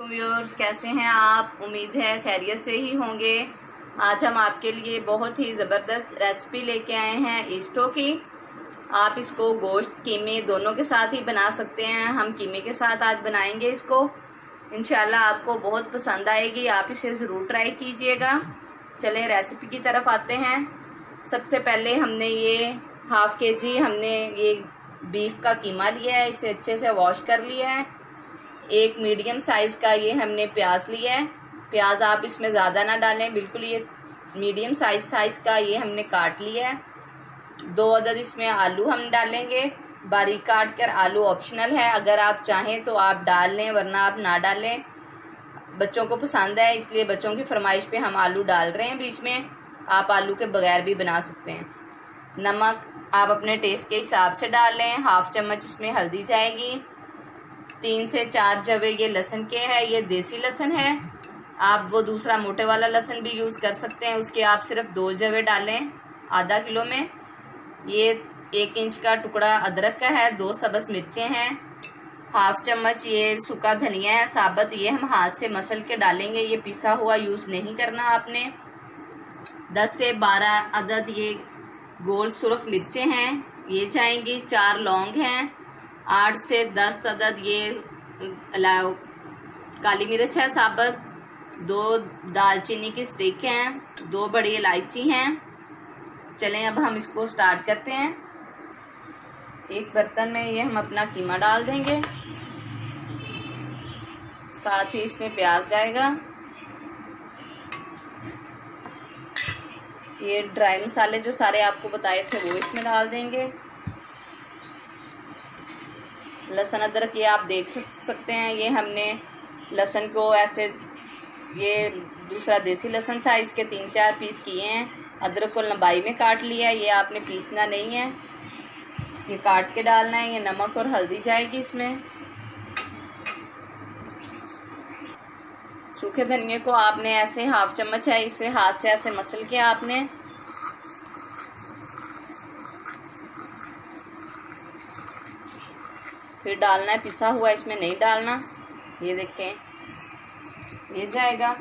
Viewers, कैसे हैं आप? उम्मीद है खैरियत से ही होंगे। आज हम आपके लिए बहुत ही ज़बरदस्त रेसिपी लेके आए हैं ईस्टो की। आप इसको गोश्त कीमे दोनों के साथ ही बना सकते हैं। हम कीमे के साथ आज बनाएंगे इसको। इंशाल्लाह आपको बहुत पसंद आएगी, आप इसे ज़रूर ट्राई कीजिएगा। चलें रेसिपी की तरफ आते हैं। सबसे पहले हमने ये हाफ़ kg हमने ये बीफ का कीमा लिया है। इसे अच्छे से वॉश कर लिया है। एक मीडियम साइज़ का ये हमने प्याज लिया है। प्याज आप इसमें ज़्यादा ना डालें, बिल्कुल ये मीडियम साइज़ था इसका, ये हमने काट लिया है। 2 अदद इसमें आलू हम डालेंगे, बारीक काट कर। आलू ऑप्शनल है, अगर आप चाहें तो आप डाल लें, वरना आप ना डालें। बच्चों को पसंद है इसलिए बच्चों की फरमाइश पे हम आलू डाल रहे हैं बीच में। आप आलू के बगैर भी बना सकते हैं। नमक आप अपने टेस्ट के हिसाब से डाल लें। 1/2 चम्मच इसमें हल्दी जाएगी। 3 से 4 जवे ये लहसुन के है, ये देसी लहसुन है। आप वो दूसरा मोटे वाला लहसुन भी यूज़ कर सकते हैं, उसके आप सिर्फ 2 जवे डालें आधा किलो में। ये 1 इंच का टुकड़ा अदरक का है। 2 सब्ज़ मिर्चें हैं। 1/2 चम्मच ये सूखा धनिया है साबुत, ये हम हाथ से मसल के डालेंगे, ये पिसा हुआ यूज़ नहीं करना आपने। 10 से 12 अदद ये गोल सुरख मिर्चें हैं, ये जाएंगी। 4 लौंग हैं। 8 से 10 अदद ये काली मिर्च है साबुत। 2 दालचीनी की स्टिक हैं। 2 बड़ी इलायची हैं। चलें अब हम इसको स्टार्ट करते हैं। एक बर्तन में ये हम अपना कीमा डाल देंगे, साथ ही इसमें प्याज जाएगा। ये ड्राई मसाले जो सारे आपको बताए थे वो इसमें डाल देंगे। लहसुन अदरक ये आप देख सकते हैं, ये हमने लहसुन को ऐसे, ये दूसरा देसी लहसुन था, इसके 3-4 पीस किए हैं। अदरक को लंबाई में काट लिया है, ये आपने पीसना नहीं है, ये काट के डालना है। ये नमक और हल्दी जाएगी इसमें। सूखे धनिए को आपने ऐसे 1/2 चम्मच है, इसे हाथ से ऐसे मसल के आपने फिर डालना है, पिसा हुआ इसमें नहीं डालना। ये देखें ये जाएगा।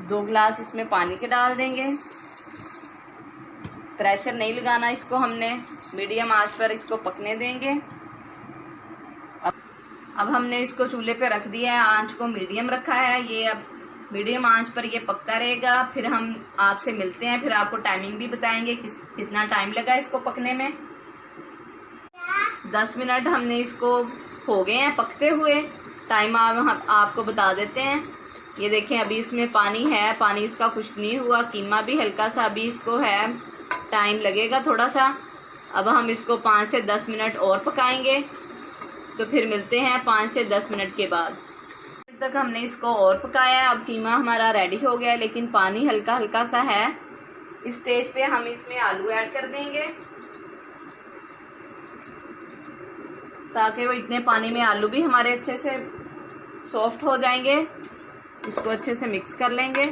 2 गिलास इसमें पानी के डाल देंगे। प्रेशर नहीं लगाना इसको, हमने मीडियम आंच पर इसको पकने देंगे। अब हमने इसको चूल्हे पे रख दिया है, आंच को मीडियम रखा है। ये अब मीडियम आंच पर ये पकता रहेगा। फिर हम आपसे मिलते हैं, फिर आपको टाइमिंग भी बताएंगे कितना टाइम लगा इसको पकने में। 10 मिनट हमने इसको हो गए हैं पकते हुए। टाइम हम आपको बता देते हैं। ये देखें अभी इसमें पानी है, पानी इसका खुश्क नहीं हुआ। कीमा भी हल्का सा अभी इसको है, टाइम लगेगा थोड़ा सा। अब हम इसको 5 से 10 मिनट और पकाएंगे, तो फिर मिलते हैं 5 से 10 मिनट के बाद। तक हमने इसको और पकाया है। अब कीमा हमारा रेडी हो गया है, लेकिन पानी हल्का हल्का सा है। इस स्टेज पे हम इसमें आलू ऐड कर देंगे, ताकि वो इतने पानी में आलू भी हमारे अच्छे से सॉफ्ट हो जाएंगे। इसको अच्छे से मिक्स कर लेंगे।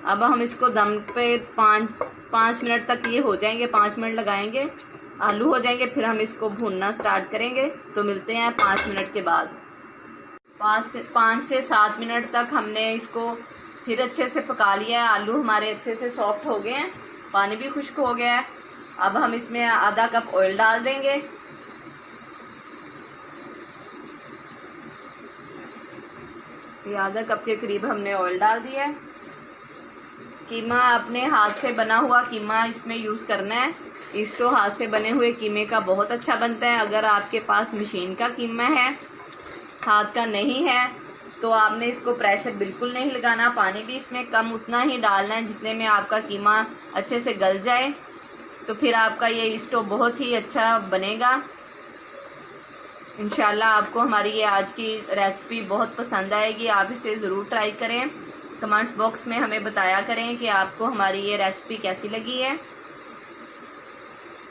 अब हम इसको दम पे 5 मिनट तक ये हो जाएंगे, 5 मिनट लगाएंगे, आलू हो जाएंगे। फिर हम इसको भूनना स्टार्ट करेंगे, तो मिलते हैं 5 मिनट के बाद। 5 से 7 मिनट तक हमने इसको फिर अच्छे से पका लिया है। आलू हमारे अच्छे से सॉफ्ट हो गए हैं, पानी भी खुश्क हो गया है। अब हम इसमें आधा कप ऑयल डाल देंगे। ये आधा कप के करीब हमने ऑयल डाल दिया है। कीमा अपने हाथ से बना हुआ कीमा इसमें यूज़ करना है। ईस्टो हाथ से बने हुए कीमे का बहुत अच्छा बनता है। अगर आपके पास मशीन का कीमा है, हाथ का नहीं है, तो आपने इसको प्रेशर बिल्कुल नहीं लगाना। पानी भी इसमें कम उतना ही डालना है जितने में आपका कीमा अच्छे से गल जाए, तो फिर आपका ये ईस्टो बहुत ही अच्छा बनेगा। इंशाल्लाह आपको हमारी ये आज की रेसिपी बहुत पसंद आएगी। आप इसे ज़रूर ट्राई करें। कमेंट्स बॉक्स में हमें बताया करें कि आपको हमारी ये रेसिपी कैसी लगी है।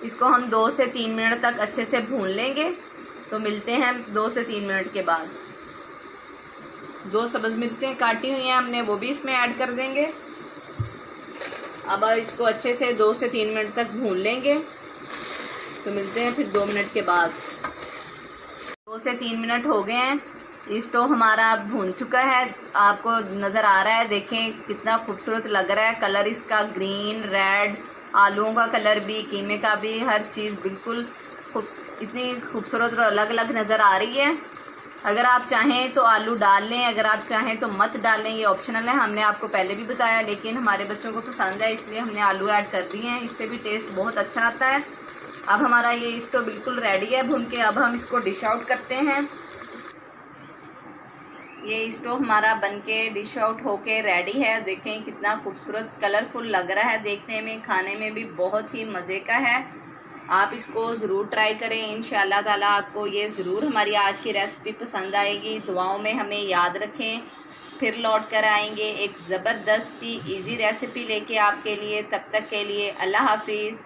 इसको हम 2 से 3 मिनट तक अच्छे से भून लेंगे, तो मिलते हैं 2 से 3 मिनट के बाद। 2 सब्ज़ मिर्चें काटी हुई हैं हमने, वो भी इसमें ऐड कर देंगे। अब इसको अच्छे से 2 से 3 मिनट तक भून लेंगे, तो मिलते हैं फिर 2 मिनट के बाद। 2 से 3 मिनट हो गए हैं। स्टोव हमारा भून चुका है, आपको नज़र आ रहा है, देखें कितना खूबसूरत लग रहा है। कलर इसका ग्रीन, रेड, आलूओं का कलर भी, कीमे का भी, हर चीज़ बिल्कुल इतनी खूबसूरत और अलग अलग नज़र आ रही है। अगर आप चाहें तो आलू डाल लें, अगर आप चाहें तो मत डालें, ये ऑप्शनल है। हमने आपको पहले भी बताया, लेकिन हमारे बच्चों को पसंद है इसलिए हमने आलू ऐड कर दिए हैं, इससे भी टेस्ट बहुत अच्छा आता है। अब हमारा ये स्टोव बिल्कुल रेडी है भून के। अब हम इसको डिश आउट करते हैं। ये स्टोव हमारा बनके डिश आउट होके रेडी है। देखें कितना खूबसूरत कलरफुल लग रहा है, देखने में, खाने में भी बहुत ही मज़े का है। आप इसको ज़रूर ट्राई करें, इंशाल्लाह ताला आपको ये ज़रूर हमारी आज की रेसिपी पसंद आएगी। दुआओं में हमें याद रखें, फिर लौट कर आएंगे एक ज़बरदस्त सी इजी रेसिपी लेके आपके लिए। तब तक के लिए अल्लाह हाफिज़।